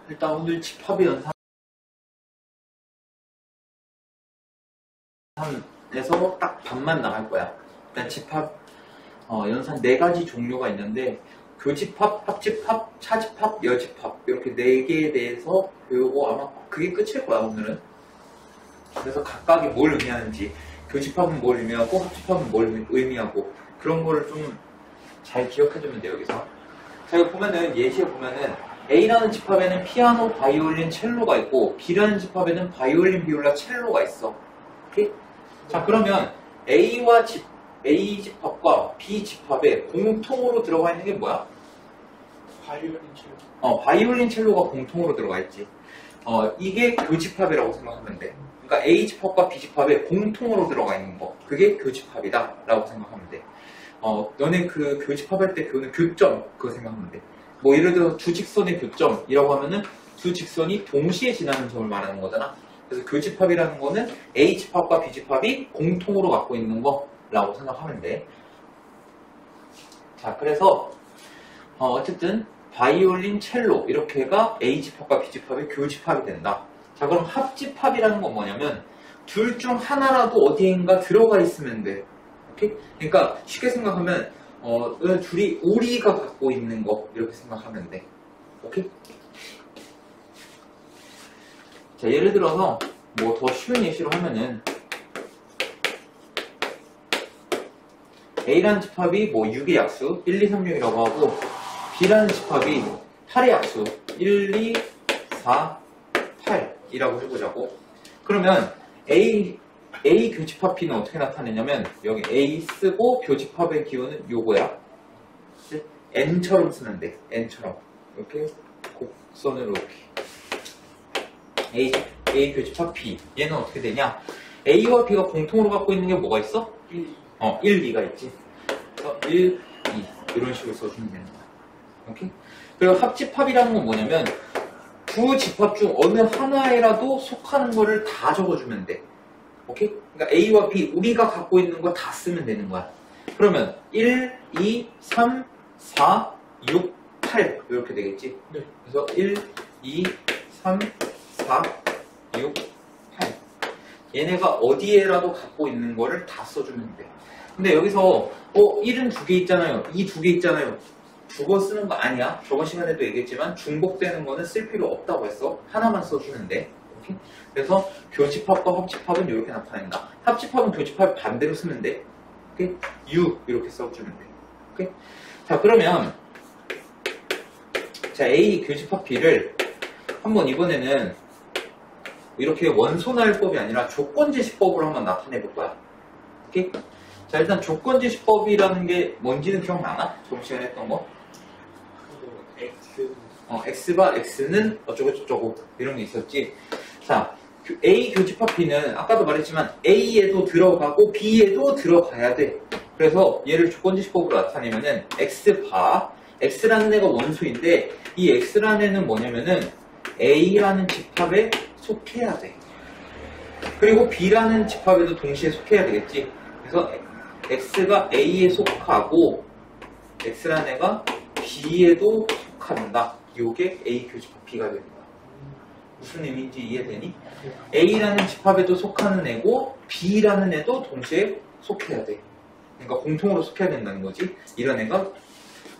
일단 오늘 집합의 연산에서 딱 반만 나갈 거야. 일단 집합, 연산 4가지 종류가 있는데, 교집합, 합집합, 차집합, 여집합, 이렇게 4개에 대해서 배우고 아마 그게 끝일 거야, 오늘은. 그래서 각각이 뭘 의미하는지, 교집합은 뭘 의미하고, 합집합은 뭘 의미하고, 그런 거를 좀 잘 기억해주면 돼요, 여기서. 자, 여기 보면은, 예시에 보면은, A라는 집합에는 피아노, 바이올린, 첼로가 있고 B라는 집합에는 바이올린, 비올라, 첼로가 있어. 오케이? 자, 그러면 A 집합과 B 집합에 공통으로 들어가 있는 게 뭐야? 바이올린 첼로. 바이올린, 첼로가 공통으로 들어가 있지. 이게 교집합이라고 생각하면 돼. 그러니까 A 집합과 B 집합에 공통으로 들어가 있는 거. 그게 교집합이다. 라고 생각하면 돼. 너네 그 교집합할 때 교는 교점, 그거 생각하면 돼. 뭐 예를 들어 두 직선의 교점이라고 하면은 두 직선이 동시에 지나는 점을 말하는 거잖아. 그래서 교집합이라는 거는 A 집합과 B 집합이 공통으로 갖고 있는 거라고 생각하면 돼. 자, 그래서 어쨌든 바이올린, 첼로 이렇게가 A 집합과 B 집합의 교집합이 된다. 자, 그럼 합집합이라는 건 뭐냐면 둘 중 하나라도 어디인가 들어가 있으면 돼. 오케이? 그러니까 쉽게 생각하면 둘이 우리가 갖고 있는 거 이렇게 생각하면 돼. 오케이? 자, 예를 들어서 뭐 더 쉬운 예시로 하면은 A라는 집합이 뭐 6의 약수 1, 2, 3, 6이라고 하고 B라는 집합이 8의 약수 1, 2, 4, 8이라고 해보자고. 그러면 A 교집합 B는 어떻게 나타내냐면 여기 A 쓰고 교집합의 기호는 요거야. N처럼 쓰면 돼. N처럼 이렇게 곡선으로 이렇게 A 교집합 B 얘는 어떻게 되냐? A와 B가 공통으로 갖고 있는 게 뭐가 있어? 1, 2가 있지. 그래서 1, 2 이런 식으로 써주면 되는 거야. 오케이? 그리고 합집합이라는 건 뭐냐면 두 집합 중 어느 하나에라도 속하는 거를 다 적어주면 돼. 오케이? 그러니까 A와 B 우리가 갖고 있는 거 다 쓰면 되는 거야. 그러면 1, 2, 3, 4, 6, 8 이렇게 되겠지. 네. 그래서 1, 2, 3, 4, 6, 8 얘네가 어디에라도 갖고 있는 거를 다 써주면 돼. 근데 여기서 1은 2개 있잖아요. 2 2개 있잖아요. 두고 쓰는 거 아니야. 저번 시간에도 얘기했지만 중복되는 거는 쓸 필요 없다고 했어. 하나만 써주는데. 오케이? 그래서 교집합과 합집합은 이렇게 나타낸다. 합집합은 교집합 반대로 쓰면 돼. 오케이? U 이렇게 써주면 돼. 오케이? 자, 그러면 자, A 교집합 B를 한번 이번에는 이렇게 원소나열법이 아니라 조건제시법으로 한번 나타내 볼 거야. 오케이? 자, 일단 조건제시법이라는 게 뭔지는 기억나나? 저번 시간에 했던 거? X바 X는 어쩌고저쩌고 이런 게 있었지. 자, A 교집합 B는 아까도 말했지만 A에도 들어가고 B에도 들어가야 돼. 그래서 얘를 조건제시법으로 나타내면은 X바 X라는 애가 원소인데 이 X라는 애는 뭐냐면은 A라는 집합에 속해야 돼. 그리고 B라는 집합에도 동시에 속해야 되겠지. 그래서 X가 A에 속하고 X라는 애가 B에도 속한다. 이게 A 교집합 B가 됩니다. 무슨 의미인지 이해되니? A라는 집합에도 속하는 애고 B라는 애도 동시에 속해야 돼. 그러니까 공통으로 속해야 된다는 거지. 이런 애가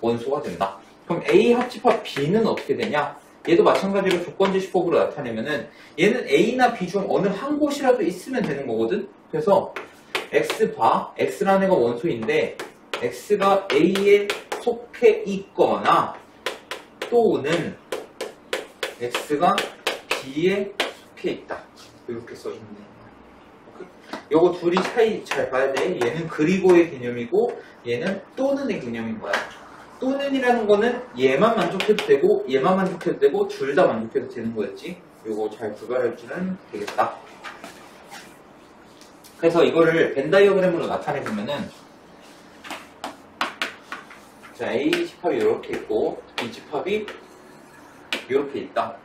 원소가 된다. 그럼 A 합집합 B는 어떻게 되냐? 얘도 마찬가지로 조건제시법으로 나타내면은 얘는 A나 B 중 어느 한 곳이라도 있으면 되는 거거든. 그래서 X바 X라는 애가 원소인데 X가 A에 속해 있거나 또는 X가 B에 속해 있다. 이렇게 써주면 돼요. 요거 둘이 차이 잘 봐야 돼. 얘는 그리고의 개념이고 얘는 또는의 개념인 거야. 또는이라는 거는 얘만 만족해도 되고 얘만 만족해도 되고 둘 다 만족해도 되는 거였지. 요거 잘 구별해주면 되겠다. 그래서 이거를 벤 다이어그램으로 나타내보면은 자, A 집합이 이렇게 있고 B 집합이 이렇게 있다.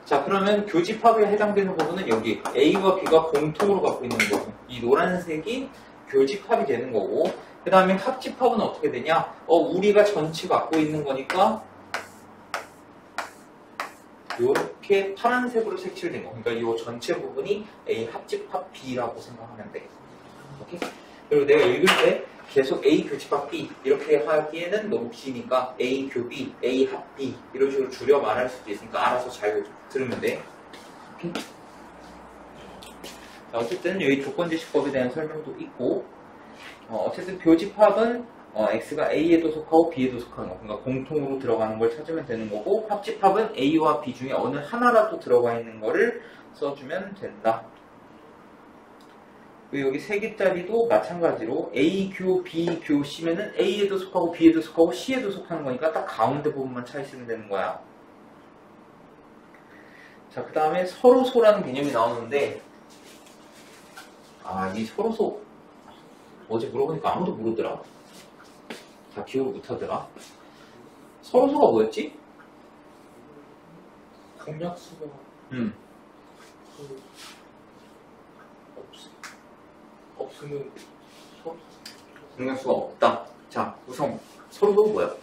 자, 그러면 교집합에 해당되는 부분은 여기 A와 B가 공통으로 갖고 있는 부분, 이 노란색이 교집합이 되는 거고, 그 다음에 합집합은 어떻게 되냐? 우리가 전체 갖고 있는 거니까 이렇게 파란색으로 색칠된 거. 그러니까 이 전체 부분이 A 합집합 B라고 생각하면 돼. 오케이? 그리고 내가 읽을 때 계속 A 교집합 B 이렇게 하기에는 너무 기니까 A 교B, A 합 B 이런 식으로 줄여 말할 수도 있으니까 알아서 잘 들으면 돼. 오케이? 자, 어쨌든 여기 조건지식법에 대한 설명도 있고 어쨌든 교집합은 X가 A에도 속하고 B에도 속하는 거. 그러니까 공통으로 들어가는 걸 찾으면 되는 거고 합집합은 A와 B 중에 어느 하나라도 들어가 있는 거를 써주면 된다. 그리고 여기 세 개짜리도 마찬가지로 A, 교, B, 교, C면은 A에도 속하고 B에도 속하고 C에도 속하는 거니까 딱 가운데 부분만 차 있으면 되는 거야. 자, 그 다음에 서로소라는 개념이 나오는데 이 서로소 어제 물어보니까 아무도 모르더라. 다 기억을 못하더라. 서로소가 뭐였지? 공약수가 없으면 공약수가 없다. 자, 우선 서로소가 뭐야?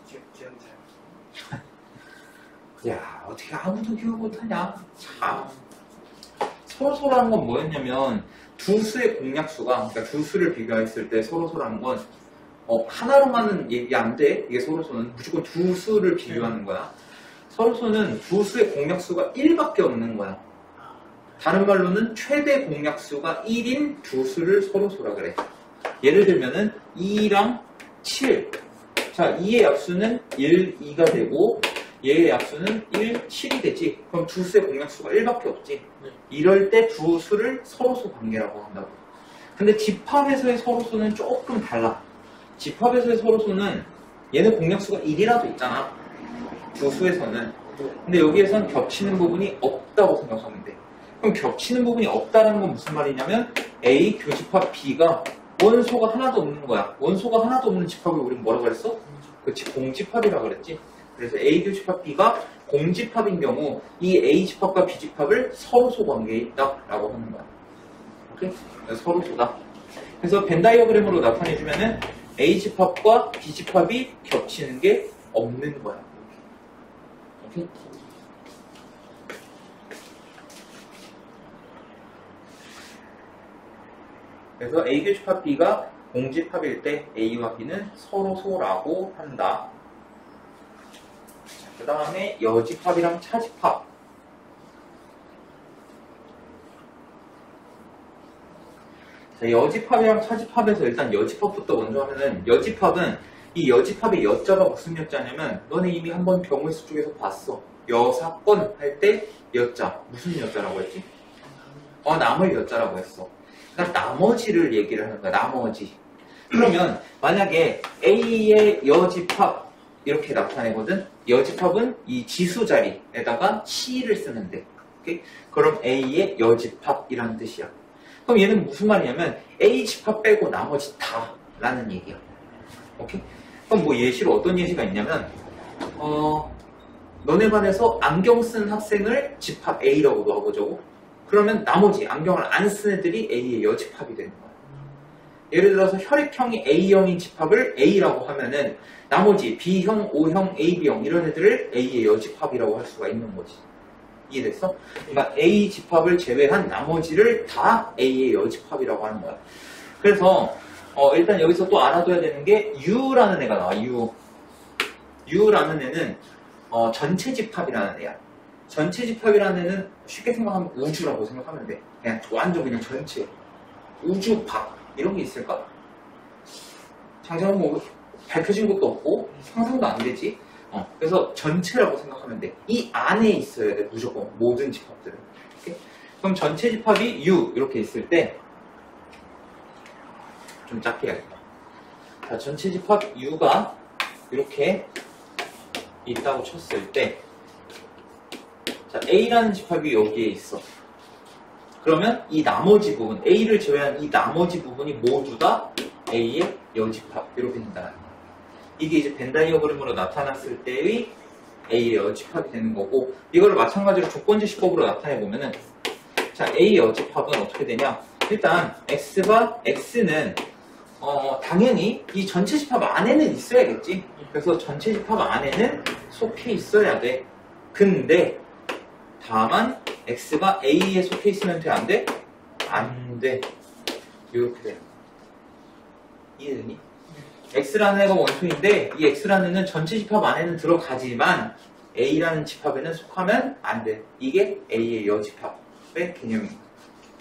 기억잘. 야, 어떻게 아무도 기억 못하냐? 참. 서로소라는 건 뭐였냐면 두 수의 공약수가, 그러니까 두 수를 비교했을 때 서로소라는 건 하나로만은 얘기 안 돼. 이게 서로소는 무조건 두 수를 비교하는 거야. 서로소는 두 수의 공약수가 1밖에 없는 거야. 다른 말로는 최대 공약수가 1인 두 수를 서로소라 그래. 예를 들면은 2랑 7. 자, 2의 약수는 1, 2가 되고 얘의 약수는 1, 7이 되지. 그럼 두 수의 공약수가 1밖에 없지. 이럴 때 두 수를 서로소 관계라고 한다고. 근데 집합에서의 서로소는 조금 달라. 집합에서의 서로소는 얘는 공약수가 1이라도 있잖아. 두 수에서는. 근데 여기에선 겹치는 부분이 없다고 생각하면 돼. 그럼 겹치는 부분이 없다는 건 무슨 말이냐면 A 교집합 B가 원소가 하나도 없는 거야. 원소가 하나도 없는 집합을 우리는 뭐라고 그랬어? 그치, 공집합이라고 그랬지. 그래서 A 교집합 B가 공집합인 경우 이 A 집합과 B 집합을 서로소 관계에 있다라고 하는 거야. 오케이? 서로소다. 그래서 벤 다이어그램으로 나타내주면은 A 집합과 B 집합이 겹치는 게 없는 거야. 오케이? 그래서 A 교집합 B가 공집합일 때 A와 B는 서로소라고 한다. 그 다음에 여집합이랑 차집합. 자, 여집합이랑 차집합에서 일단 여집합부터 먼저 하면은 여집합은 이 여집합의 여자가 무슨 여자냐면 너네 이미 한번 병원수 쪽에서 봤어. 여사건 할 때 여자 무슨 여자라고 했지? 남을 여자라고 했어. 그러니까 나머지를 얘기를 하는 거야. 나머지. 그러면 만약에 A의 여집합 이렇게 나타내거든. 여집합은 이 지수 자리에다가 C를 쓰는데, 오케이? 그럼 A의 여집합이라는 뜻이야. 그럼 얘는 무슨 말이냐면 A 집합 빼고 나머지 다라는 얘기야. 오케이? 그럼 뭐 예시로 어떤 예시가 있냐면 너네 반에서 안경 쓴 학생을 집합 A라고 넣어보자고. 그러면 나머지 안경을 안 쓴 애들이 A의 여집합이 되는 거야. 예를 들어서 혈액형이 A형인 집합을 A라고 하면은 나머지 B형, O형, AB형 이런 애들을 A의 여집합이라고 할 수가 있는 거지. 이해됐어? 그러니까 A 집합을 제외한 나머지를 다 A의 여집합이라고 하는 거야. 그래서 일단 여기서 또 알아둬야 되는 게 U라는 애가 나와. U라는 애는 전체 집합이라는 애야. 전체 집합이라는 애는 쉽게 생각하면 우주라고 생각하면 돼. 그냥 완전 그냥 전체. 우주밥 이런 게 있을까? 당장은 뭐 밝혀진 것도 없고 상상도 안 되지. 그래서 전체라고 생각하면 돼. 이 안에 있어야 돼. 무조건 모든 집합들은. 오케이? 그럼 전체 집합이 U 이렇게 있을 때 좀 작게 해야겠다. 자, 전체 집합 U가 이렇게 있다고 쳤을 때 자, A라는 집합이 여기에 있어. 그러면 이 나머지 부분, A를 제외한 이 나머지 부분이 모두 다 A의 여집합 이렇게 된다는 거야. 이게 이제 벤 다이어그램으로 나타났을 때의 A의 여집합이 되는 거고, 이거를 마찬가지로 조건지식법으로 나타내 보면은 자, A의 여집합은 어떻게 되냐? 일단 X는 당연히 이 전체 집합 안에는 있어야겠지. 그래서 전체 집합 안에는 속해 있어야 돼. 근데 다만 x가 a에 속해 있으면 돼? 안 돼? 안 돼. 이렇게 돼. 이해되니? x라는 애가 원소인데 이 x라는 애는 전체 집합 안에는 들어가지만 a라는 집합에는 속하면 안 돼. 이게 a의 여집합의 개념입니다.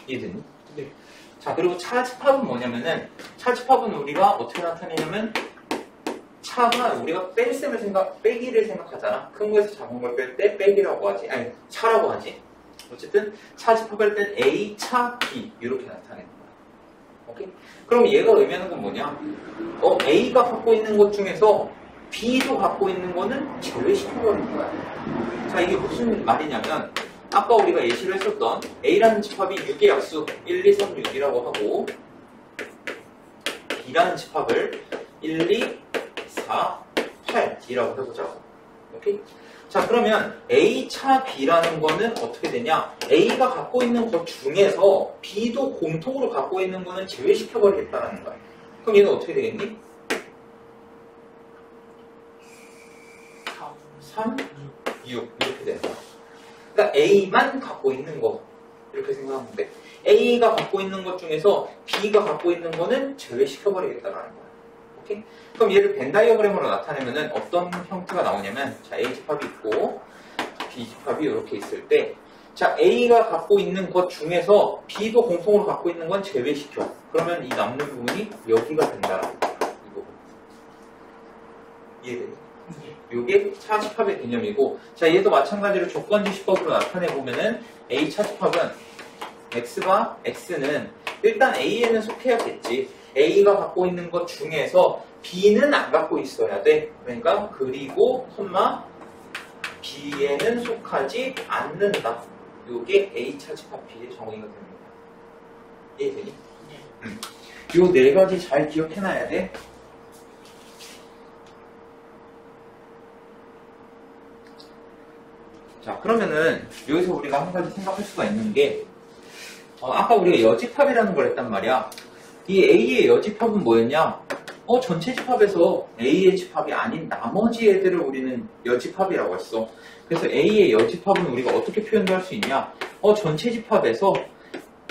이해되니? 네. 자, 그리고 차집합은 뭐냐면은, 차집합은 우리가 어떻게 나타내냐면, 차가 우리가 빼기를 생각하잖아. 큰 거에서 작은 걸 뺄 때 빼기라고 하지. 아니, 차라고 하지. 어쨌든, 차집합할 땐 A, 차, B. 이렇게 나타내는 거야. 오케이? 그럼 얘가 의미하는 건 뭐냐? A가 갖고 있는 것 중에서 B도 갖고 있는 거는 제외시켜버리는 거야. 자, 이게 무슨 말이냐면, 아까 우리가 예시를 했었던 A라는 집합이 6의 약수 1, 2, 3, 6이라고 하고 B라는 집합을 1, 2, 4, 8이라고 해보자고. 오케이? 자, 그러면 A 차 B라는 거는 어떻게 되냐? A가 갖고 있는 것 중에서 B도 공통으로 갖고 있는 거는 제외시켜버리겠다는 거야. 그럼 얘는 어떻게 되겠니? 3, 6 이렇게 되는 거야. 그러니까 A만 갖고 있는 거 이렇게 생각하면 돼. A가 갖고 있는 것 중에서 B가 갖고 있는 거는 제외시켜버리겠다는 거야. 오케이? 그럼 얘를 벤 다이어그램으로 나타내면은 어떤 형태가 나오냐면, 자, A 집합이 있고 B 집합이 이렇게 있을 때, 자, A가 갖고 있는 것 중에서 B도 공통으로 갖고 있는 건 제외시켜. 그러면 이 남는 부분이 여기가 된다라는 거야. 이 부분. 이해되니? 이게 차집합의 개념이고, 자, 얘도 마찬가지로 조건지시법으로 나타내보면은 A 차집합은 X는 일단 A에는 속해야겠지. A가 갖고 있는 것 중에서 B는 안 갖고 있어야 돼. 그러니까 그리고 B에는 속하지 않는다. 이게 A 차집합 B의 정의가 됩니다. 이해되니? 요 네 가지 잘 기억해놔야 돼. 자, 그러면은 여기서 우리가 한 가지 생각할 수가 있는 게, 아까 우리가 여집합이라는 걸 했단 말이야. 이 A의 여집합은 뭐였냐? 전체 집합에서 A의 집합이 아닌 나머지 애들을 우리는 여집합이라고 했어. 그래서 A의 여집합은 우리가 어떻게 표현할 수 있냐? 전체 집합에서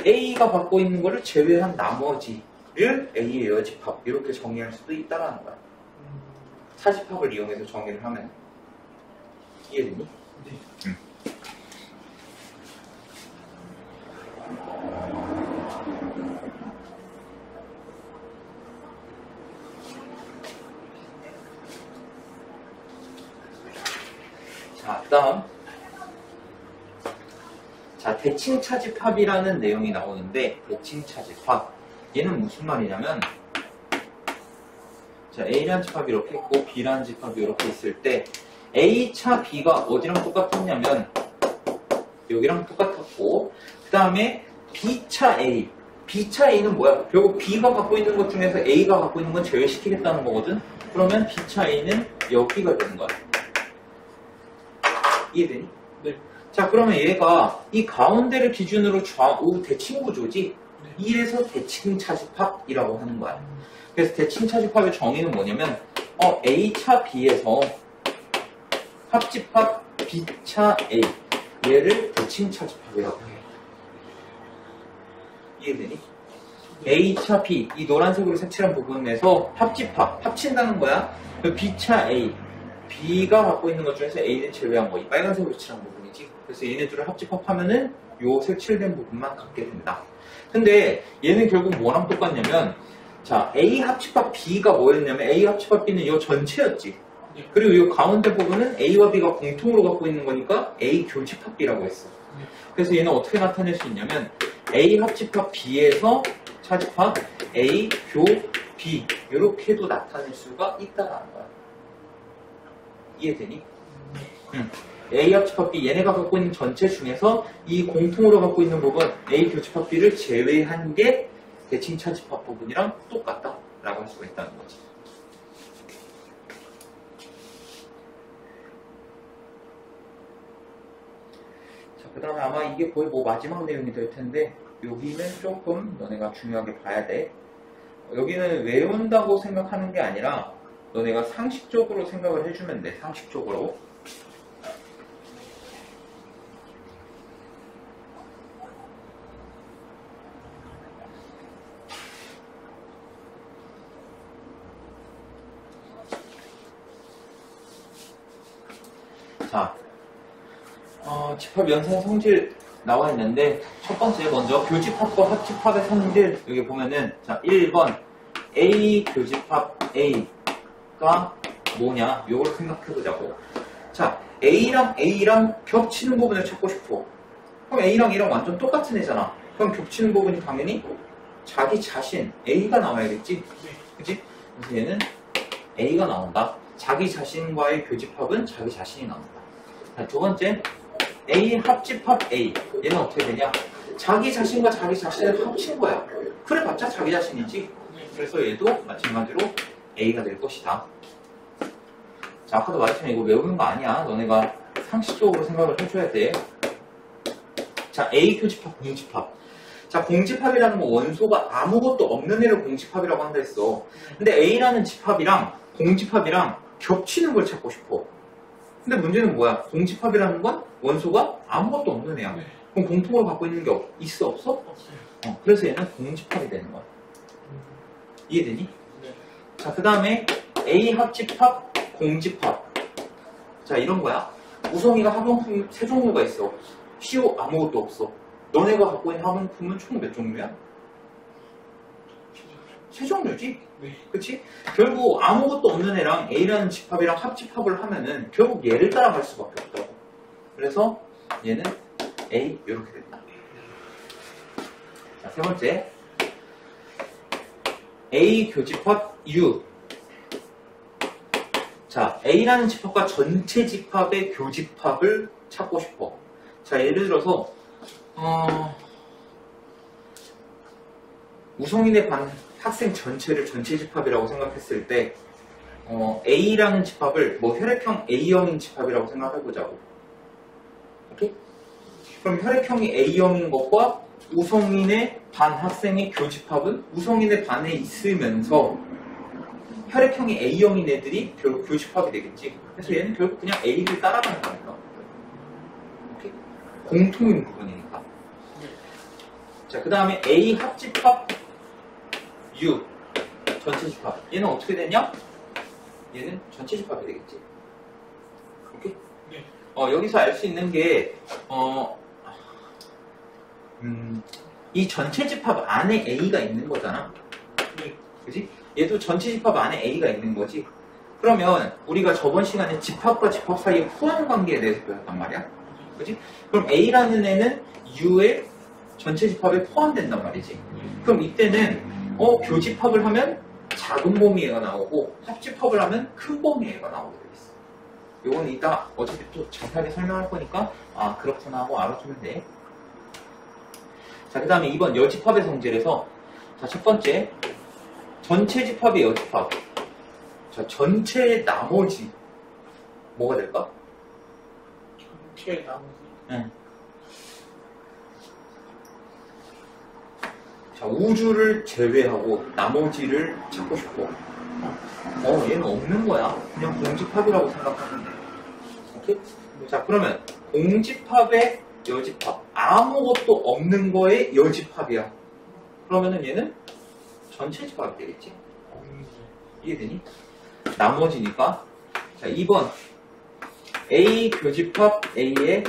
A가 갖고 있는 거를 제외한 나머지를 A의 여집합 이렇게 정의할 수도 있다라는 거야. 차집합을 이용해서 정의를 하면. 이해되니? 네. 자, 다음. 자, 대칭차집합이라는 내용이 나오는데, 대칭차집합. 얘는 무슨 말이냐면, 자, A라는 집합이 이렇게 있고, B라는 집합이 이렇게 있을 때, A차 B가 어디랑 똑같았냐면, 여기랑 똑같았고, 그 다음에 B차 A. B차 A는 뭐야? 결국 B가 갖고 있는 것 중에서 A가 갖고 있는 건 제외시키겠다는 거거든? 그러면 B차 A는 여기가 되는 거야. 이해되니? 네. 자, 그러면 얘가 이 가운데를 기준으로 좌우 대칭구조지? 이래서 대칭차집합이라고 하는 거야. 그래서 대칭차집합의 정의는 뭐냐면, A차 B에서 합집합 B차 A. 얘를 대칭차집합이라고 해. 이해되니? A차 B, 이 노란색으로 색칠한 부분에서 합집합, 합친다는 거야. 그 B차 A, B가 갖고 있는 것 중에서 A는 제외한 거, 이 빨간색으로 칠한 부분이지. 그래서 얘네들을 합집합하면은 요 색칠된 부분만 갖게 된다. 근데 얘는 결국 뭐랑 똑같냐면, 자, A 합집합 B가 뭐였냐면, A 합집합 B는 이 전체였지. 그리고 이 가운데 부분은 A와 B가 공통으로 갖고 있는 거니까 A 교집합 B라고 했어. 그래서 얘는 어떻게 나타낼 수 있냐면, A 합집합 B에서 차집합 A 교 B 이렇게도 나타낼 수가 있다라는 거야. 이해되니? A 합집합 B 얘네가 갖고 있는 전체 중에서 이 공통으로 갖고 있는 부분 A 교집합 B를 제외한 게 대칭 차집합 부분이랑 똑같다라고 할 수가 있다는 거지. 자, 그 다음에 아마 이게 거의 뭐 마지막 내용이 될 텐데 여기는 조금 너네가 중요하게 봐야 돼. 여기는 외운다고 생각하는 게 아니라 너네가 상식적으로 생각을 해주면 돼. 상식적으로. 자, 집합 연산 성질 나와 있는데 첫 번째 먼저 교집합과 합집합의 성질 여기 보면은 자 1번 A 교집합 A가 뭐냐 요걸 생각해보자고. 자 A랑 겹치는 부분을 찾고 싶어. 그럼 A랑 A랑 완전 똑같은 애잖아. 그럼 겹치는 부분이 당연히 자기 자신 A가 나와야겠지. 그치? 그래서 얘는 A가 나온다. 자기 자신과의 교집합은 자기 자신이 나온다. 자, 두 번째 A 합집합 A 얘는 어떻게 되냐? 자기 자신과 자기 자신을 합친 거야. 그래봤자 자기 자신이지. 그래서 얘도 마찬가지로 A가 될 것이다. 자, 아까도 말했지만 이거 외우는 거 아니야. 너네가 상식적으로 생각을 해줘야 돼. 자, A 교집합 공집합. 자, 공집합이라는 거 원소가 아무것도 없는 애를 공집합이라고 한다 했어. 근데 A라는 집합이랑 공집합이랑 겹치는 걸 찾고 싶어. 근데 문제는 뭐야? 공집합이라는 건 원소가 아무것도 없는 애야. 그럼 공통으로 갖고 있는 게 있어? 없어? 없어요. 그래서 얘는 공집합이 되는 거야. 이해되니? 네. 자, 그 다음에 A 합집합, 공집합. 자, 이런 거야. 우성이가 합용품 세 종류가 있어. CO 아무것도 없어. 너네가 갖고 있는 합용품은 총 몇 종류야? 세 종류지? 네. 그치? 결국 아무것도 없는 애랑 A라는 집합이랑 합집합을 하면은 결국 얘를 따라갈 수밖에 없다고. 그래서 얘는 A 이렇게 된다. 자, 세 번째 A 교집합 U. 자, A라는 집합과 전체 집합의 교집합을 찾고 싶어. 자, 예를 들어서 우성인의 반 학생 전체를 전체 집합이라고 생각했을 때 A라는 집합을 뭐 혈액형 A형인 집합이라고 생각해보자고. 오케이? 그럼 혈액형이 A형인 것과 우성인의 반 학생의 교집합은 우성인의 반에 있으면서 혈액형이 A형인 애들이 결국 교집합이 되겠지. 그래서 얘는 결국 그냥 A를 따라가는 거니까. 오케이? 공통인 부분이니까. 자, 그 다음에 A 합집합 U 전체 집합. 얘는 어떻게 되냐? 얘는 전체 집합이 되겠지. 오케이? 네. 여기서 알 수 있는 게 이 전체 집합 안에 A가 있는 거잖아. 네. 그지? 얘도 전체 집합 안에 A가 있는 거지. 그러면 우리가 저번 시간에 집합과 집합 사이의 후한 관계에 대해서 배웠단 말이야. 그지? 그럼 A라는 애는 U의 전체 집합에 포함된단 말이지. 그럼 이때는 교집합을 하면 작은 범위애가 나오고 합집합을 하면 큰 범위애가 나오게 돼 있어. 요건 이따 어차피 또 자세하게 설명할 거니까 그렇구나 하고 알아두면 돼. 자, 그 다음에 2번 여집합의 성질에서 자, 첫 번째 전체 집합의 여집합. 자, 전체의 나머지 뭐가 될까? 전체 나머지. 응. 자, 우주를 제외하고 나머지를 찾고 싶어. 얘는 없는 거야. 그냥 공집합이라고 생각하면 돼. 오케이? 자, 그러면 공집합의 여집합. 아무것도 없는 거의 여집합이야. 그러면은 얘는 전체 집합이 되겠지. 이해되니? 나머지니까. 자, 2번. A 교집합 A의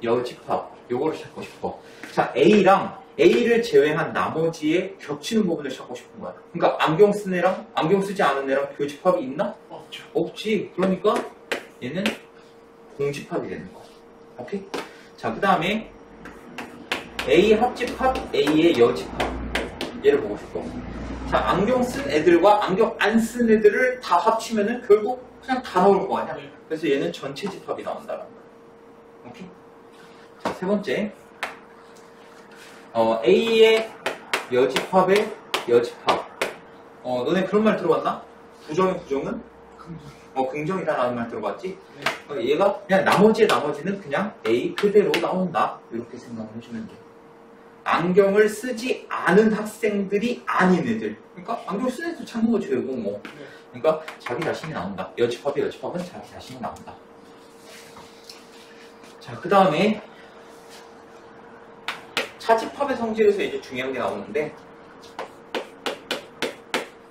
여집합. 요거를 찾고 싶어. 자, A를 제외한 나머지의 겹치는 부분을 찾고 싶은 거야. 그러니까 안경 쓴 애랑 안경 쓰지 않은 애랑 교집합이 있나? 없죠. 없지. 그러니까 얘는 공집합이 되는 거야. 오케이? 자, 그 다음에 A 합집합 A의 여집합. 얘를 보고 싶어. 자, 안경 쓴 애들과 안경 안 쓴 애들을 다 합치면은 결국 그냥 다 나올 거 아니야. 그래서 얘는 전체 집합이 나온다는 거야. 오케이? 자, 세 번째. A의 여집합의 여집합. 너네 그런 말 들어봤나? 부정의 부정은? 긍정이다라는 말 들어봤지? 얘가 그냥 나머지의 나머지는 그냥 A 그대로 나온다. 이렇게 생각을 해주면 돼. 안경을 쓰지 않은 학생들이 아닌 애들. 그러니까 안경을 쓰는 애들 찾는 거지, 결국 뭐. 그러니까 자기 자신이 나온다. 여집합은 자기 자신이 나온다. 자, 그 다음에 차집합의 성질에서 이제 중요한 게 나오는데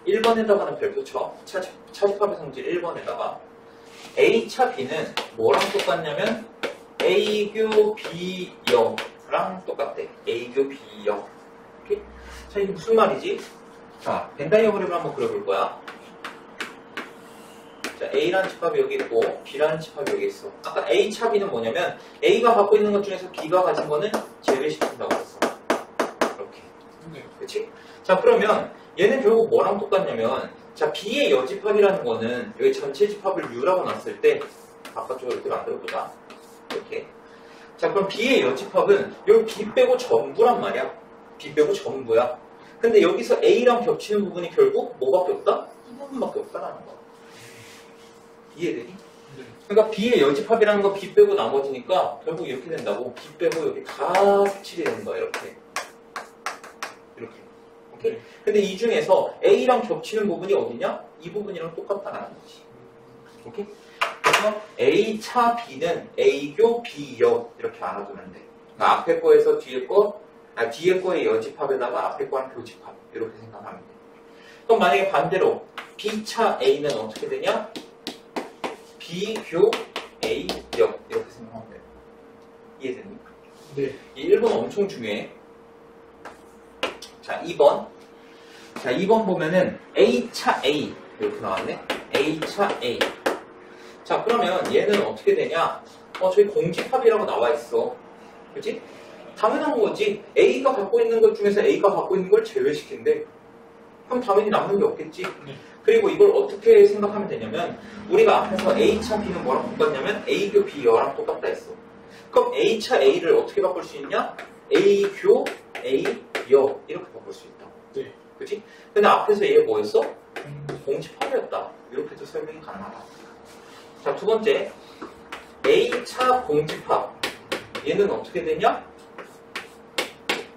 1번에다가는 별표 쳐. 차집합의 성질 1번에다가 A차 B는 뭐랑 똑같냐면 A교 B형랑 똑같대. A교 B형. 오케이? 자, 이게 무슨 말이지? 자, 벤다이어그램을 한번 그려볼 거야. 자, A라는 집합이 여기 있고 B라는 집합이 여기 있어. 아까 A차 B는 뭐냐면 A가 갖고 있는 것 중에서 B가 가진 거는 제외시킨다고 했어. 이렇게. 그치? 자, 그러면 얘는 결국 뭐랑 똑같냐면 자, B의 여집합이라는 거는 여기 전체 집합을 U라고 놨을 때 바깥쪽으로 이렇게 만들어보자. 이렇게. 자, 그럼 B의 여집합은 여기 B 빼고 전부란 말이야. B 빼고 전부야. 근데 여기서 A랑 겹치는 부분이 결국 뭐밖에 없다? 이 부분밖에 없다라는 거야. 이해되니? 그러니까 B의 여집합이라는 거 B 빼고 나머지니까 결국 이렇게 된다고. B 빼고 여기 다 색칠이 되는 거야. 이렇게. 이렇게. 오케이? 근데 이 중에서 A랑 겹치는 부분이 어디냐? 이 부분이랑 똑같다라는 거지. 오케이? 그래서 A차 B는 A교 B역 이렇게 알아두면 돼. 그러니까 앞에 거에서 뒤에 거의 여집합에다가 앞에 거랑 교집합 이렇게 생각하면 돼. 그럼 만약에 반대로 B차 A는 어떻게 되냐? B교 A역 이렇게 생각하면 돼. 이해되니? 네. 이 1번 엄청 중요해. 자, 2번. 자, 2번 보면은 A차 A 이렇게 나왔네. A차 A. 자, 그러면 얘는 어떻게 되냐? 저기 공집합이라고 나와 있어. 그치? 당연한 거지. A가 갖고 있는 것 중에서 A가 갖고 있는 걸 제외시킨대. 그럼 당연히 남는 게 없겠지. 그리고 이걸 어떻게 생각하면 되냐면 우리가 앞에서 A차 B는 뭐랑 똑같냐면 A교 B여랑 똑같다 했어. 그럼 A차 A를 어떻게 바꿀 수 있냐? A교 A여 이렇게 바꿀 수 있다. 네. 그치? 근데 앞에서 얘가 뭐였어? 공집합이었다. 이렇게도 설명이 가능하다. 자, 두 번째 A차 공집합. 얘는 어떻게 되냐?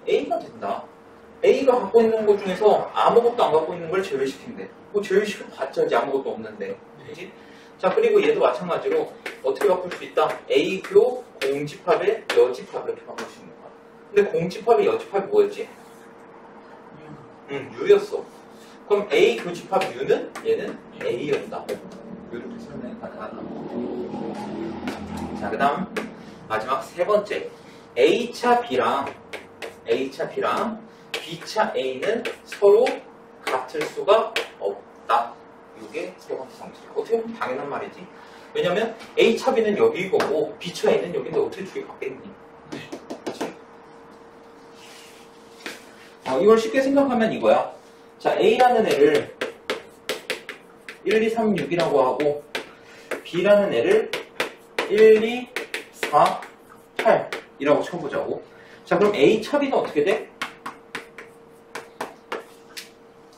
A가 된다. A가 갖고 있는 것 중에서 아무것도 안 갖고 있는 걸 제외시킨대. 뭐 제외시켜봤자 이제 아무것도 없는데. 그치? 자, 그리고 얘도 마찬가지로 어떻게 바꿀 수 있다? A교 공집합의 여집합 이렇게 바꿀 수 있는 거야. 근데 공집합의 여집합이 뭐였지? U였어. 그럼 A 교집합 U는 얘는 A였다. 이렇게 설명이 가능하다. 자, 그 다음 마지막 세 번째 A차 B랑 B차 A는 서로 같을 수가 없다. 이게 세 번째 성질. 어떻게 보면 당연한 말이지. 왜냐면 A차 B는 여기인 거고 B차 A는 여기인데 어떻게 두 개 같겠니? 그렇지? 이걸 쉽게 생각하면 이거야. 자, A라는 애를 1, 2, 3, 6이라고 하고 B라는 애를 1, 2, 4, 8이라고 쳐보자고. 자, 그럼 A차 B는 어떻게 돼?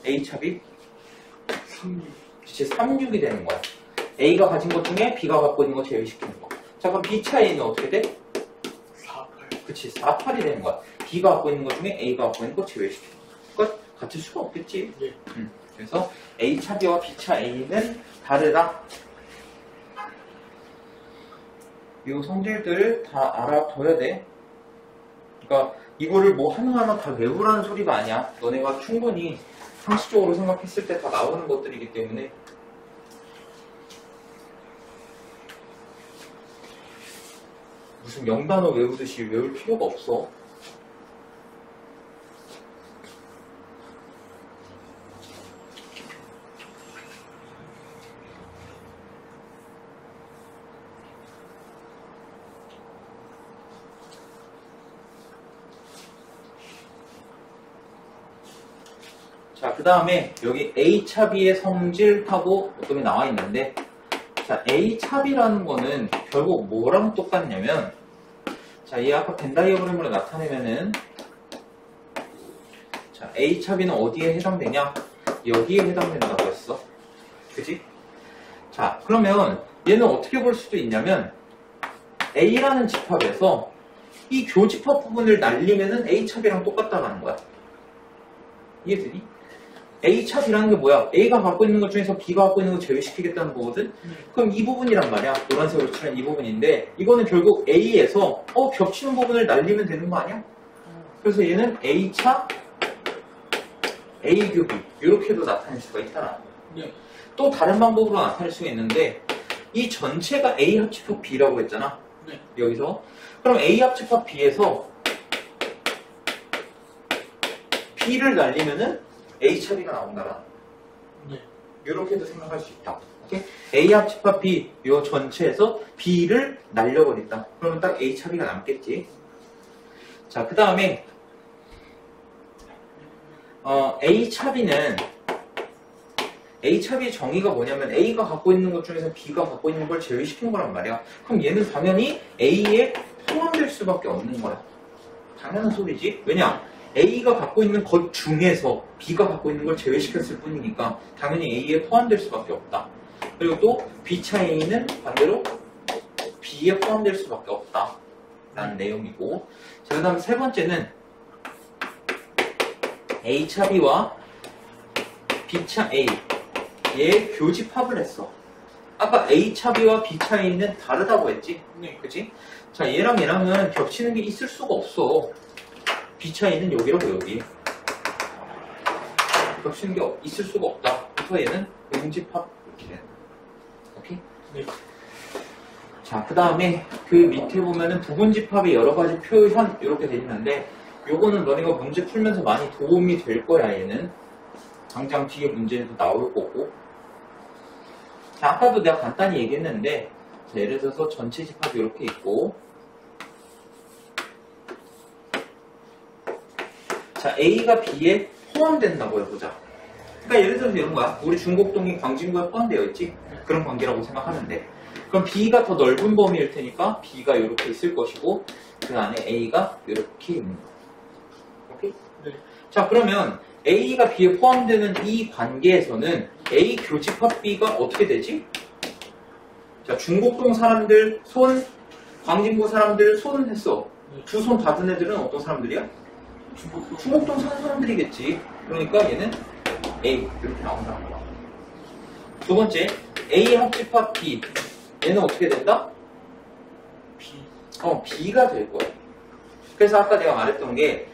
A차 B? 36. 그치, 3, 6이 되는 거야. A가 가진 것 중에 B가 갖고 있는 거 제외시키는 거. 자, 그럼 B차 A는 어떻게 돼? 4, 8. 그치, 4, 8이 되는 거야. B가 갖고 있는 것 중에 A가 갖고 있는 거 제외시키는 거. 그러니까 같을 수가 없겠지. 네. 그래서 A차 B와 B차 A는 다르다. 이 성질들 다 알아둬야 돼. 그러니까 이거를 뭐 하나하나 다 외우라는 소리가 아니야. 너네가 충분히 상식적으로 생각했을 때 다 나오는 것들이기 때문에 무슨 명단어 외우듯이 외울 필요가 없어. 자, 그 다음에 여기 A차 B의 성질하고 어떤 게 나와 있는데, 자, A차 B라는 거는 결국 뭐랑 똑같냐면, 자, 이 아까 벤 다이어그램으로 나타내면은, 자, A차 B는 어디에 해당되냐? 여기에 해당된다고 했어. 그지? 자, 그러면 얘는 어떻게 볼 수도 있냐면, A라는 집합에서 이 교집합 부분을 날리면은 A차비랑 똑같다라는 거야. 이해되니? A차비라는 게 뭐야? A가 갖고 있는 것 중에서 B가 갖고 있는 걸 제외시키겠다는 거거든? 그럼 이 부분이란 말이야. 노란색으로 칠한 이 부분인데 이거는 결국 A에서 겹치는 부분을 날리면 되는 거 아니야? 그래서 얘는 A차, A 교비 이렇게도 나타낼 수가 있다라는 거야. 네. 또 다른 방법으로 나타낼 수가 있는데 이 전체가 A 합집합 B라고 했잖아. 네. 여기서 그럼 A 합집합 B에서 B를 날리면은 A 차비가 나온다라. 네. 이렇게도 생각할 수 있다. 오케이? A 합집합 B 요 전체에서 B를 날려버린다. 그러면 딱 A 차비가 남겠지. 자, 그 다음에 A 차비는 A 차비의 정의가 뭐냐면 A가 갖고 있는 것 중에서 B가 갖고 있는 걸 제외시키는 거란 말이야. 그럼 얘는 당연히 A에 포함될 수밖에 없는 거야. 당연한 소리지. 왜냐? A가 갖고 있는 것 중에서 B가 갖고 있는 걸 제외시켰을 뿐이니까 당연히 A에 포함될 수밖에 없다. 그리고 또 B차 A는 반대로 B에 포함될 수밖에 없다. 라는 내용이고. 자, 그 다음 세 번째는 A차 B와 B차 A 얘 교집합을 했어. 아까 A차 B와 B차 A는 다르다고 했지? 네. 그치? 자, 얘랑은 겹치는 게 있을 수가 없어. B차 A는 여기라고 여기. 겹치는 게 있을 수가 없다. 그래서 얘는 응집합 이렇게 되는 거야. 오케이? 네. 자, 그 다음에 그 밑에 보면은 부분집합의 여러 가지 표현 이렇게 돼 있는데 요거는 너네가 문제 풀면서 많이 도움이 될 거야. 얘는 당장 뒤에 문제에도 나올 거고. 자, 아까도 내가 간단히 얘기했는데 자, 예를 들어서 전체 집합이 이렇게 있고 자, A가 B에 포함된다고 해보자. 그러니까 예를 들어서 이런 거야. 우리 중곡동이 광진구에 포함되어 있지? 그런 관계라고 생각하면 돼. 그럼 B가 더 넓은 범위일 테니까 B가 이렇게 있을 것이고 그 안에 A가 이렇게 있는 거야. 오케이? 네. 자, 그러면 A가 B에 포함되는 이 관계에서는 A 교집합 B가 어떻게 되지? 자, 중곡동 사람들 손, 광진구 사람들 손 했어. 두 손 닫은 애들은 어떤 사람들이야? 중곡동 사는 사람들이겠지. 그러니까 얘는 A 이렇게 나온다는 거야. 두 번째, A 합집합 B 얘는 어떻게 된다? B. B가 될 거야. 그래서 아까 내가 말했던 게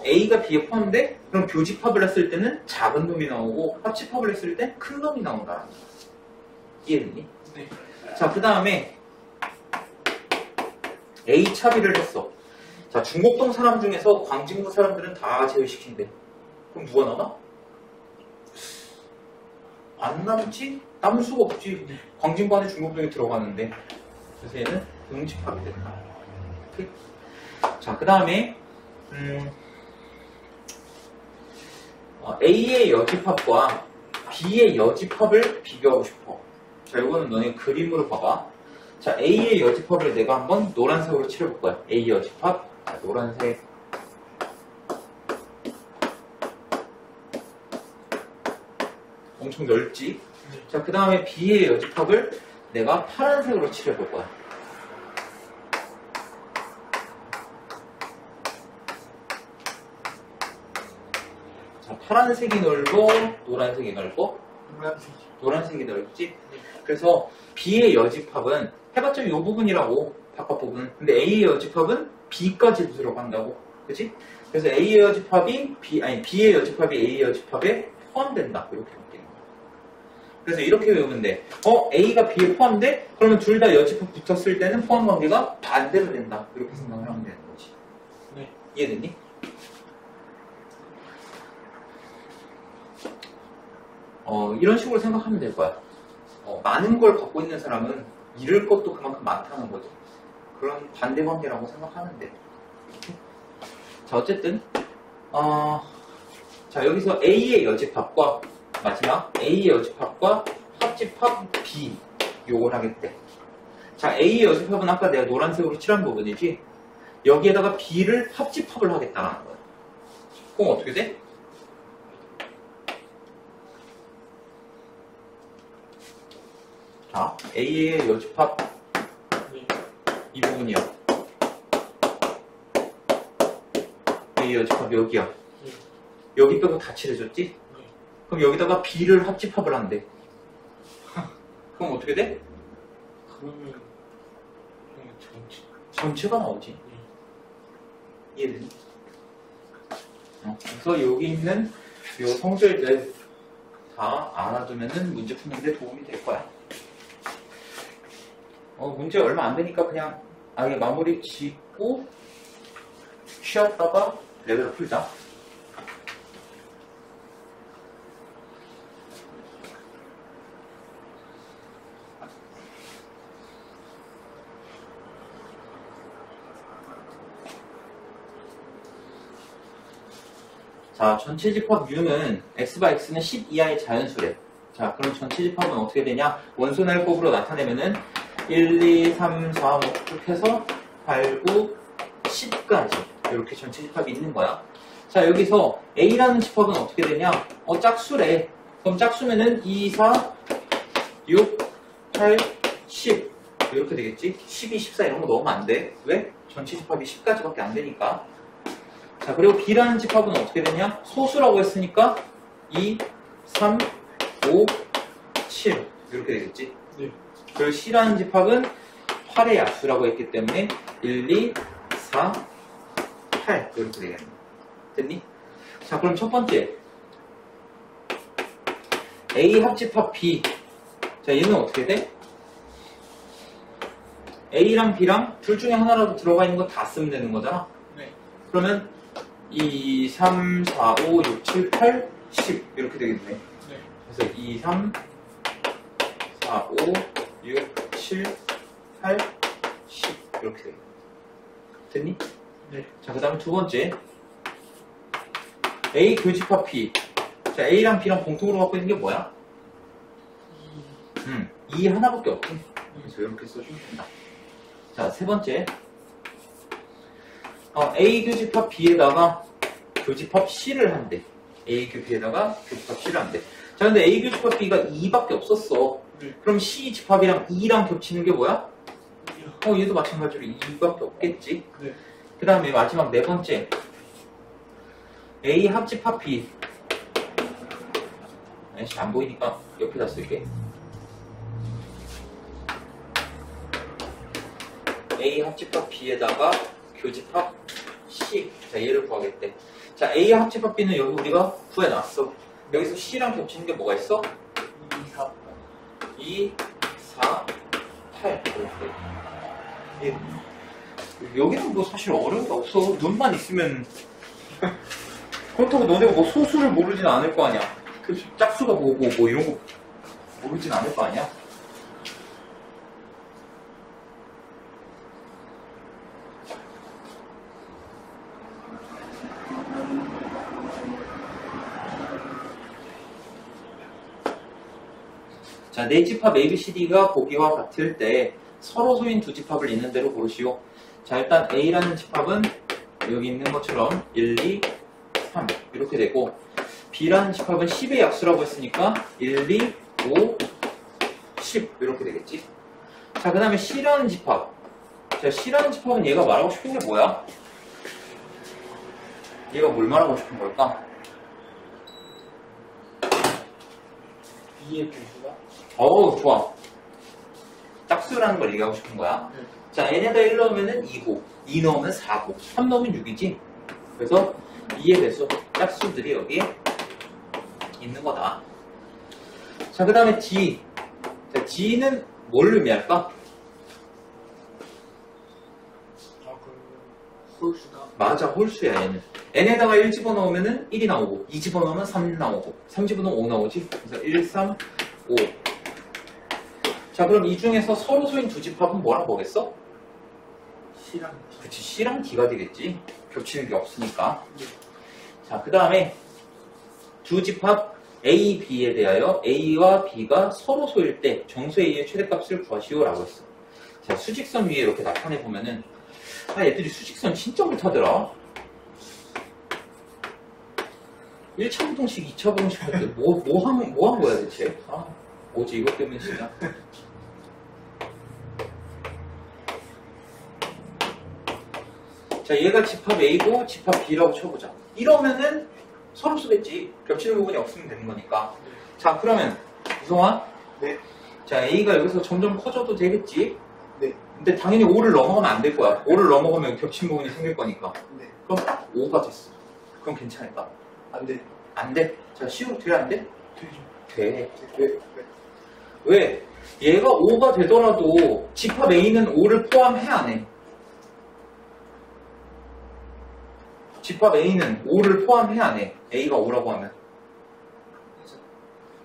A가 B에 포함돼? 그럼 교집합을 했을 때는 작은 놈이 나오고 합집합을 했을 때 큰 놈이 나온다. 이해됐니? 네. 자, 그 다음에 A 차비를 했어. 자, 중곡동 사람 중에서 광진구 사람들은 다 제외시킨대. 그럼 누가 남아? 안 남지? 남을 수가 없지. 광진구 안에 중곡동이 들어가는데. 그래서 얘는 응집합이 된다. 오케이? 자, 그 다음에 A의 여집합과 B의 여집합을 비교하고 싶어. 자, 이거는 너네 그림으로 봐봐. 자, A의 여집합을 내가 한번 노란색으로 칠해볼 거야. A 여집합, 노란색. 엄청 넓지? 자, 그 다음에 B의 여집합을 내가 파란색으로 칠해볼 거야. 자, 파란색이 넓어, 노란색이 넓어? 노란색. 노란색이 넓지? 그래서 B의 여집합은 해봤자 이 부분이라고, 바깥 부분. 근데 A의 여집합은 B까지도 들어간다고. 그치? 그래서 A의 여집합이 B의 여집합이 A의 여집합에 포함된다. 이렇게 바뀌는 거야. 그래서 이렇게 외우면 돼. A가 B에 포함돼? 그러면 둘 다 여집합 붙었을 때는 포함 관계가 반대로 된다. 이렇게 생각을 하면 되는 거지. 네. 이해됐니? 이런 식으로 생각하면 될 거야. 많은 걸 갖고 있는 사람은 잃을 것도 그만큼 많다는 거죠. 그런 반대 관계라고 생각하면 돼. 자, 어쨌든 자, 여기서 A의 여집합과 마지막 A의 여집합과 합집합 B 요걸 하겠대. 자, A의 여집합은 아까 내가 노란색으로 칠한 부분이지. 여기에다가 B를 합집합을 하겠다는 거야. 그럼 어떻게 돼? 자, A의 여집합 이 부분이야. A 여집합 여기야. 네. 여기 빼고 다 칠해줬지? 네. 그럼 여기다가 B를 합집합을 한대. 그럼 어떻게 돼? 그러면 그냥 전체. 전체가 나오지. 네. 이해되니? 그래서 여기 있는 요 성질들 다 알아두면은 문제 푸는데 도움이 될 거야. 문제 얼마 안 되니까 그냥 아예 마무리 짓고 쉬었다가 레벨을 풀자. 자, 전체 집합 U는 X바 X는 10 이하의 자연수래. 자, 그럼 전체 집합은 어떻게 되냐? 원소날법으로 나타내면은 1, 2, 3, 4, 5 쭉 해서 8, 9, 10까지 이렇게 전체 집합이 있는 거야. 자, 여기서 A라는 집합은 어떻게 되냐? 짝수래. 그럼 짝수면은 2, 4, 6, 8, 10 이렇게 되겠지? 12, 14 이런 거 넣으면 안 돼. 왜? 전체 집합이 10까지밖에 안 되니까. 자, 그리고 B라는 집합은 어떻게 되냐? 소수라고 했으니까 2, 3, 5, 7 이렇게 되겠지? 네. 그리고 C라는 집합은 8의 약수라고 했기 때문에 1, 2, 4, 8 이렇게 되겠네. 됐니? 자, 그럼 첫 번째 A 합집합 B. 자, 얘는 어떻게 돼? A랑 B랑 둘 중에 하나라도 들어가 있는 거 다 쓰면 되는 거잖아. 네. 그러면 2, 3, 4, 5, 6, 7, 8, 10 이렇게 되겠네. 네. 그래서 2, 3, 4, 5, 6, 7, 8, 10 이렇게 되겠네. 됐니? 네. 자, 그 다음에 두 번째 A 교집합 B. 자, A랑 B랑 공통으로 갖고 있는 게 뭐야? 2 하나밖에 없지. 그래서 이렇게 써주면 된다. 자, 세 번째 A 교집합 B에다가 교집합 C를 한대. A 교 B에다가 교집합 C를 한대. 자, 근데 A 교집합 B가 2밖에 없었어. 네. 그럼 C 집합이랑 2랑 겹치는 게 뭐야? 이요. 얘도 마찬가지로 2밖에 없겠지. 네. 그 다음에 마지막 네 번째 A 합집합 B. 아이씨, 안 보이니까 옆에다 쓸게. A 합집합 B에다가 교집합 C. 자, 얘를 구하겠대. 자, A 합집합 B는 여기 우리가 구해놨어. 여기서 C랑 겹치는 게 뭐가 있어? 2, 4. 2, 4, 8. 이렇게. 여기는 뭐 사실 어려운 게 없어. 눈만 있으면. 그렇다고 너네가 뭐 소수를 모르진 않을 거 아니야. 그 짝수가 뭐고 뭐 이런 거 모르진 않을 거 아니야. 자, 네 집합 ABCD가 보기와 같을 때 서로 소인 두 집합을 있는 대로 고르시오. 자, 일단 A라는 집합은 여기 있는 것처럼 1, 2, 3 이렇게 되고 B라는 집합은 10의 약수라고 했으니까 1, 2, 5, 10 이렇게 되겠지. 자, 그 다음에 C라는 집합. 자, C라는 집합은 얘가 말하고 싶은 게 뭐야? 얘가 뭘 말하고 싶은 걸까? B의 교수가? 좋아. 짝수라는 걸 얘기하고 싶은 거야. 네. 자, n에다 1 넣으면 2고, 2 넣으면 4고, 3 넣으면 6이지. 그래서 2의 배수, 짝수들이 여기에 있는 거다. 자, 그 다음에 D. 자, D는 뭘 의미할까? 홀수가? 맞아, 홀수야, 얘는. n에다가 1 집어넣으면 1이 나오고, 2 집어넣으면 3 나오고, 3 집어넣으면 5 나오지. 그래서 1, 3, 5. 자, 그럼 이 중에서 서로 소인 두 집합은 뭐랑 뭐겠어? C랑 D. 그치, C랑 D가 되겠지. 겹치는 게 없으니까. 네. 자, 그 다음에 두 집합 A, B에 대하여 A와 B가 서로 소일 때 정수 A의 최대값을 구하시오라고 했어. 자, 수직선 위에 이렇게 나타내 보면은 애들이 수직선 진짜 못하더라. 1차 부동식, 2차 부동식 할 때 뭐 한 거야 대체? 뭐지 이것 때문에 진짜. 자, 얘가 집합 A고 집합 B라고 쳐보자. 이러면은 서로 쓰겠지. 겹치는 부분이 없으면 되는 거니까. 자, 그러면 이성아. 네. 자, A가 여기서 점점 커져도 되겠지. 네. 근데 당연히 5를 넘어가면 안 될 거야. 5를 넘어가면 겹치는 부분이 생길 거니까. 네. 그럼 딱 5가 됐어. 그럼 괜찮을까? 안 돼. 안 돼. 자, C로 돼, 안 돼? 되죠. 돼. 왜? 왜? 얘가 5가 되더라도 집합 A는 5를 포함해, 안 해? 집합 A는 5를 포함해, 안 해? A가 5라고 하면.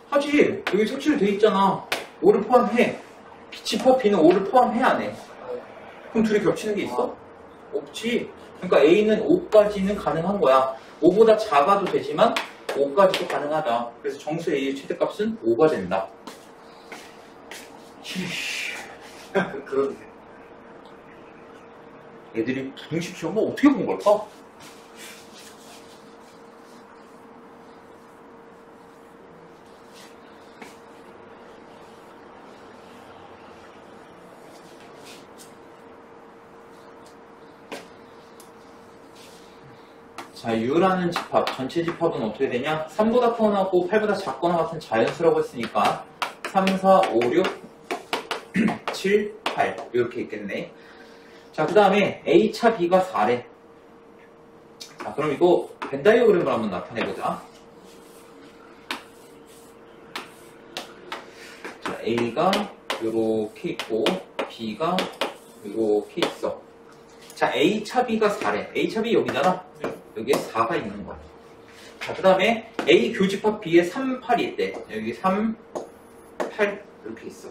하지. 여기 색칠 돼 있잖아. 5를 포함해. 집합 B는 5를 포함해, 안 해? 그럼 둘이 겹치는 게 있어? 없지. 그러니까 A는 5까지는 가능한 거야. 5보다 작아도 되지만 5까지도 가능하다. 그래서 정수 A의 최대값은 5가 된다. 그러네. 애들이 부등식 시험을 어떻게 본 걸까? 자, U라는 집합, 전체 집합은 어떻게 되냐? 3보다 크거나고 8보다 작거나 같은 자연수라고 했으니까 3, 4, 5, 6, 7, 8 이렇게 있겠네. 자, 그 다음에 A차 B가 4래. 자, 그럼 이거 벤다이어그램을 한번 나타내보자. 자, A가 이렇게 있고 B가 이렇게 있어. 자, A차 B가 4래. A차 B 여기잖아. 여기에 4가 있는 거야. 자, 그 다음에 A 교집합 B에 3, 8이 있대. 여기 3, 8 이렇게 있어.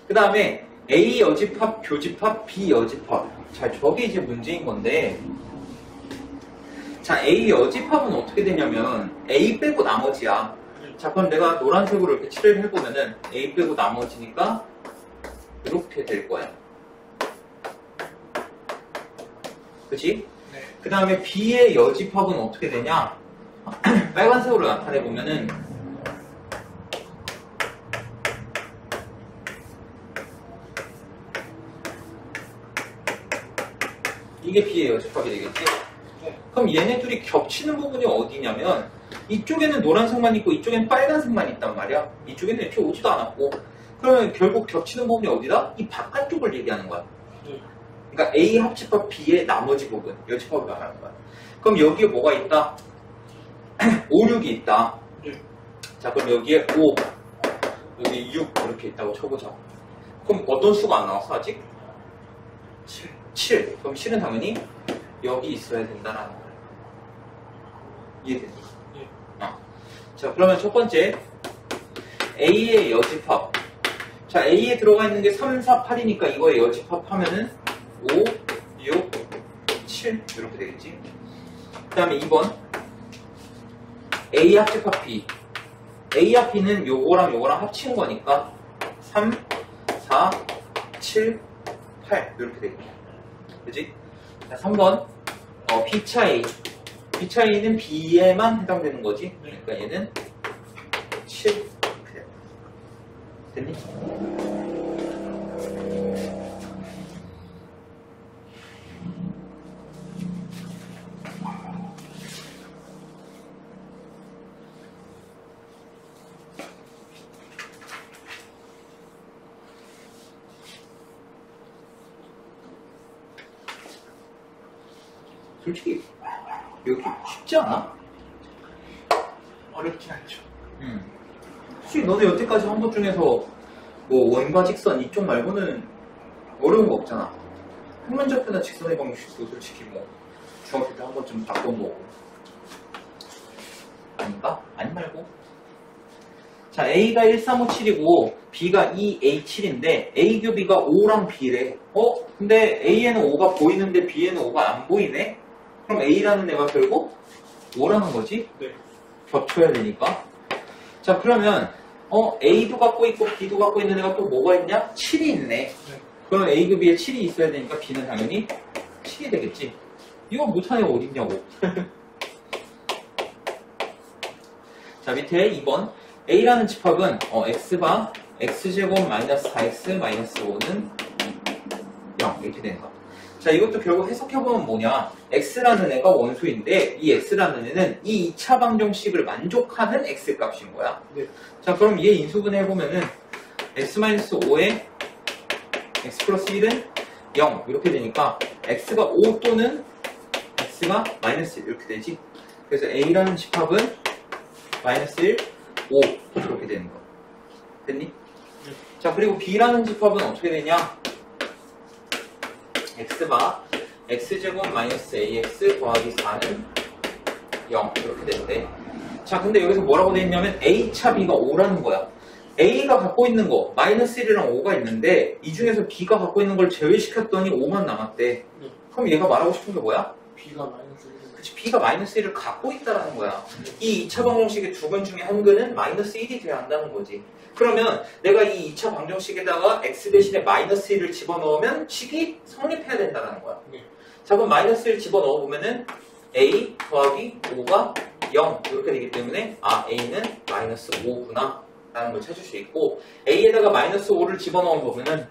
그 다음에 A 여집합, 교집합, B 여집합. 자, 저게 이제 문제인 건데, 자, A 여집합은 어떻게 되냐면 A 빼고 나머지야. 자, 그럼 내가 노란색으로 이렇게 칠을 해보면은 A 빼고 나머지니까 이렇게 될 거야. 그치? 네. 그 다음에 B의 여집합은 어떻게 되냐? 빨간색으로 나타내보면은 이게 B의 여집합이 되겠지? 네. 그럼 얘네 둘이 겹치는 부분이 어디냐면 이쪽에는 노란색만 있고 이쪽에는 빨간색만 있단 말이야. 이쪽에는 이렇게 오지도 않았고. 그러면 결국 겹치는 부분이 어디다? 이 바깥쪽을 얘기하는 거야. 네. 그러니까 A 합집합 B의 나머지 부분, 여집합을 말하는 거야. 그럼 여기에 뭐가 있다? 5, 6이 있다. 네. 자, 그럼 여기에 5, 여기 6 이렇게 있다고 쳐보자. 그럼 어떤 수가 안 나왔어 아직? 7. 7. 그럼 7은 당연히 여기 있어야 된다라는 거야. 이해되니? 네. 자, 그러면 첫 번째 A의 여집합. 자, A에 들어가 있는 게 3, 4, 8이니까 이거의 여집합 하면은 5, 6, 7 이렇게 되겠지. 그 다음에 2번 A 합집합 B. A 합 B는 요거랑 요거랑 합친 거니까 3, 4, 7, 8 이렇게 되겠지. 그치? 자, 3번 B차 A. B차 A는 B에만 해당되는 거지. 그러니까 얘는 7 이렇게 돼. 됐니? 솔직히 여기 쉽지 않아? 어렵진 않죠. 솔직히 너네 여태까지 한 것 중에서 뭐 원과 직선 이쪽 말고는 어려운 거 없잖아. 평면좌표나 직선의 방식도 솔직히 뭐 중학교 때 한 번쯤 봤던 거고. 아닌가? 아니 말고. 자, A가 1, 3, 5, 7이고 B가 2, A, 7인데 A 교비가 5랑 B래. 근데 A에는 5가 보이는데 B에는 5가 안 보이네? 그럼 A라는 애가 결국 5라는 거지? 네. 겹쳐야 되니까. 자, 그러면 A도 갖고 있고 B도 갖고 있는 애가 또 뭐가 있냐? 7이 있네. 네. 그럼 A급비에 7이 있어야 되니까 B는 당연히 7이 되겠지. 이거 못하는 애가 어딨냐고. 자, 밑에 2번 A라는 집합은 X가 X제곱 마이너스 4X 마이너스 5는 0 이렇게 되는 거. 자, 이것도 결국 해석해보면 뭐냐. x라는 애가 원소인데 이 x라는 애는 이 2차 방정식을 만족하는 x값인 거야. 네. 자, 그럼 얘 인수분해 해보면은 x-5에 x 플러스 1은 0 이렇게 되니까 x가 5 또는 x가 마이너스 1 이렇게 되지. 그래서 a라는 집합은 마이너스 1, 5 이렇게 되는 거. 됐니? 네. 자, 그리고 b라는 집합은 어떻게 되냐? x가 x제곱 마이너스 ax 더하기 4는 0 이렇게 되는데, 자, 근데 여기서 뭐라고 돼 있냐면 a차 b가 5라는 거야. a가 갖고 있는 거 마이너스 1이랑 5가 있는데 이 중에서 b가 갖고 있는 걸 제외시켰더니 5만 남았대. 네. 그럼 얘가 말하고 싶은 게 뭐야? B가 마이너스 1. 그치, b가 마이너스 1을 갖고 있다라는 거야. 이 2차 방정식의 두 근 중에 한 근은 마이너스 1이 돼야 한다는 거지. 그러면 내가 이 2차 방정식에다가 x 대신에 마이너스 1을 집어넣으면 식이 성립해야 된다는 거야. 네. 자, 그럼 마이너스 1 집어넣어보면은 a 더하기 5가 0 이렇게 되기 때문에 a는 마이너스 5구나 라는 걸 찾을 수 있고, a에다가 마이너스 5를 집어넣어보면은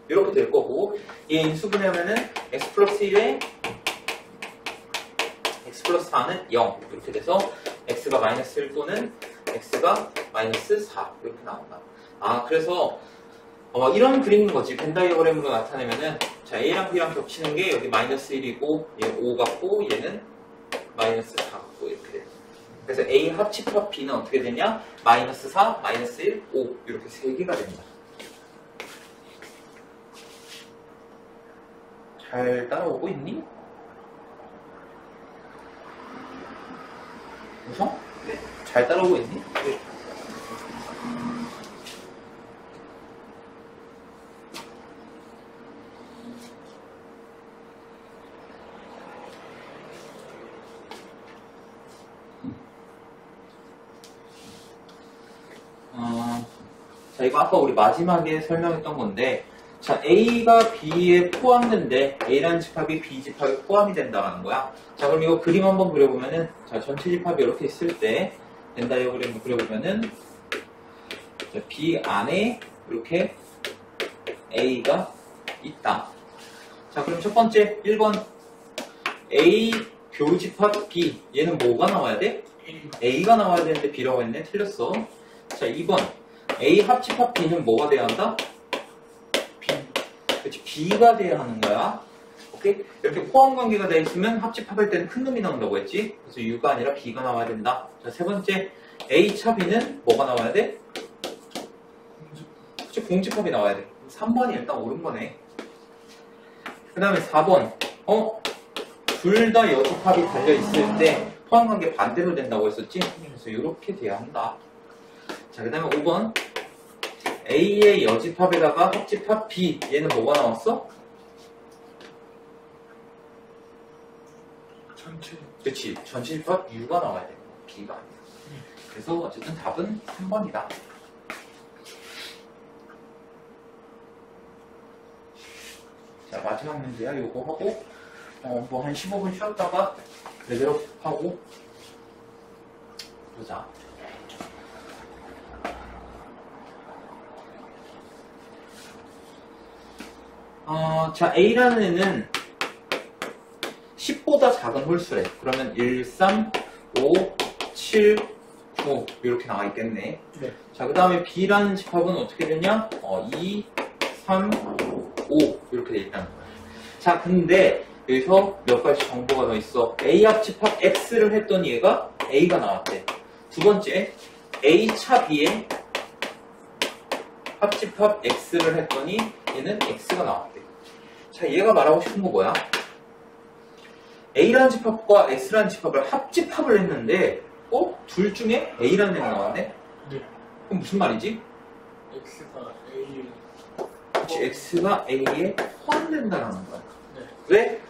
이렇게 될 거고, 얘 인수분해하면은 x 플러스 1에 x 플러스 4는 0 이렇게 돼서 x가 마이너스 1 또는 x가 마이너스 4 이렇게 나온다. 그래서 이런 그림인 거지. 벤 다이어그램으로 나타내면은, 자, a랑 b랑 겹치는 게 여기 마이너스 1이고 얘 5 같고 얘는 마이너스 4 같고 이렇게 돼. 그래서 a 합집합 b는 어떻게 되냐? 마이너스 4, 마이너스 1, 5 이렇게 세 개가 됩니다. 잘 따라오고 있니? 웃어? 네. 잘 따라오고 있니? 네. 자, 이거 아까 우리 마지막에 설명했던 건데, 자, A가 B에 포함된데 A라는 집합이 B 집합에 포함이 된다는 거야. 자, 그럼 이거 그림 한번 그려보면은, 자, 전체 집합이 이렇게 있을 때 벤 다이어그램을 그려보면은, 자, B 안에 이렇게 A가 있다. 자, 그럼 첫 번째 1번 A 교집합 B, 얘는 뭐가 나와야 돼? A가 나와야 되는데 B라고 했네. 틀렸어. 자, 2번 A 합집합 B는 뭐가 돼야 한다? B. 그렇지, B가 돼야 하는 거야. 오케이? 이렇게 포함 관계가 되어 있으면 합집합할 때는 큰 놈이 나온다고 했지? 그래서 U가 아니라 B가 나와야 된다. 자, 세 번째 A 차 B는 뭐가 나와야 돼? 그렇지, 공집합이 나와야 돼. 3번이 일단 옳은 거네. 그 다음에 4번 둘 다 여집합이 달려있을 때 포함 관계 반대로 된다고 했었지? 그래서 이렇게 돼야 한다. 자, 그 다음에 5번 A의 여집합에다가 합집합 B, 얘는 뭐가 나왔어? 전체. 그렇지, 전체 집합 U가 나와야 돼. B가 아니야. 그래서 어쨌든 답은 3번이다. 자, 마지막 문제야. 요거 하고 뭐 한 15분 쉬었다가 레벨업 하고 보자. 자, A라는 애는 10보다 작은 홀수래. 그러면 1, 3, 5, 7, 9 이렇게 나와 있겠네. 네. 자, 그 다음에 B라는 집합은 어떻게 되냐? 2, 3, 5 이렇게 돼 있다는 거야. 자, 근데 여기서 몇 가지 정보가 더 있어. A 합집합 X를 했더니 얘가 A가 나왔대. 두 번째, A 차 B에 합집합 X를 했더니 얘는 X가 나왔대. 자, 얘가 말하고 싶은 거 뭐야? A라는 집합과 X라는 집합을 합집합을 했는데 둘 중에 A라는 애가 나왔네? 네. 그럼 무슨 말이지? X가 A. 그치, X가 A에 포함된다는 거야. 네. 왜?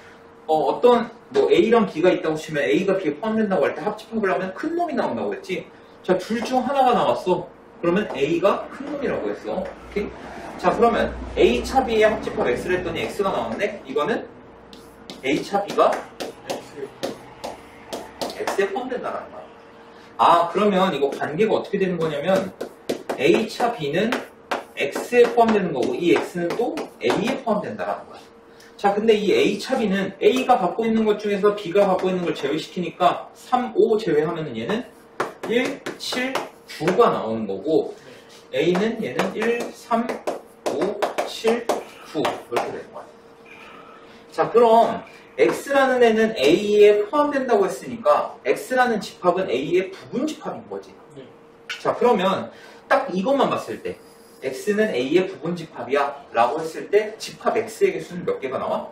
어떤 A랑 B가 있다고 치면 A가 B에 포함된다고 할 때 합집합을 하면 큰 놈이 나온다고 했지? 자, 둘 중 하나가 나왔어. 그러면 A가 큰 놈이라고 했어. 오케이? 자, 그러면 A 차 B의 합집합 X를 했더니 X가 나왔는데 이거는 A 차 B가 X에 포함된다는 거야. 그러면 이거 관계가 어떻게 되는 거냐면 A 차 B는 X에 포함되는 거고 이 X는 또 A에 포함된다라는 거야. 자, 근데 이 A 차비는 A가 갖고 있는 것 중에서 B가 갖고 있는 걸 제외시키니까 3, 5 제외하면은 얘는 1, 7, 9가 나오는 거고 A는 얘는 1, 3, 5, 7, 9 이렇게 되는 거야. 자, 그럼 X라는 애는 A에 포함된다고 했으니까 X라는 집합은 A의 부분 집합인 거지. 네. 자, 그러면 딱 이것만 봤을 때 X는 A의 부분 집합이야 라고 했을 때 집합 X의 개수는 몇 개가 나와?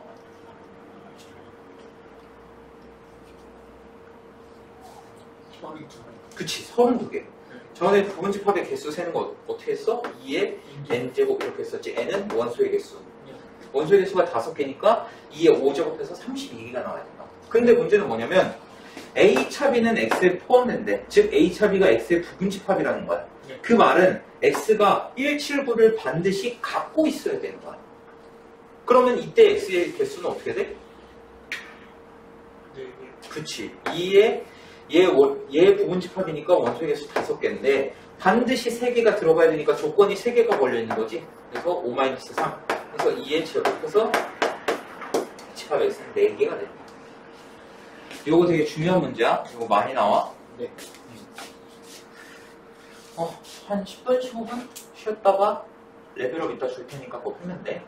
수학이 두 개. 그치, 32개. 전에 부분 집합의 개수 세는 거 어떻게 했어? 2의 n제곱 이렇게 했었지. n은 원소의 개수. 네. 원소의 개수가 5개니까 2의 5제곱해서 32개가 나와야 된다. 근데 문제는 뭐냐면 A 차비는 X에 포함된대. 즉 A 차비가 X의 부분 집합이라는 거야. 네. 그 말은 X가 179를 반드시 갖고 있어야 되는 거야. 그러면 이때 X의 개수는 어떻게 돼? 네. 그치. 2의 얘 부분 집합이니까 원소의 개수 5개인데 반드시 3개가 들어가야 되니까 조건이 3개가 걸려있는 거지. 그래서 5-3. 그래서 2의 제곱해서 집합 X는 4개가 됩니다. 이거 되게 중요한 문제야. 이거 많이 나와. 네. 한 10분, 15분 쉬었다가 레벨업 이따 줄 테니까 그거 풀면 돼.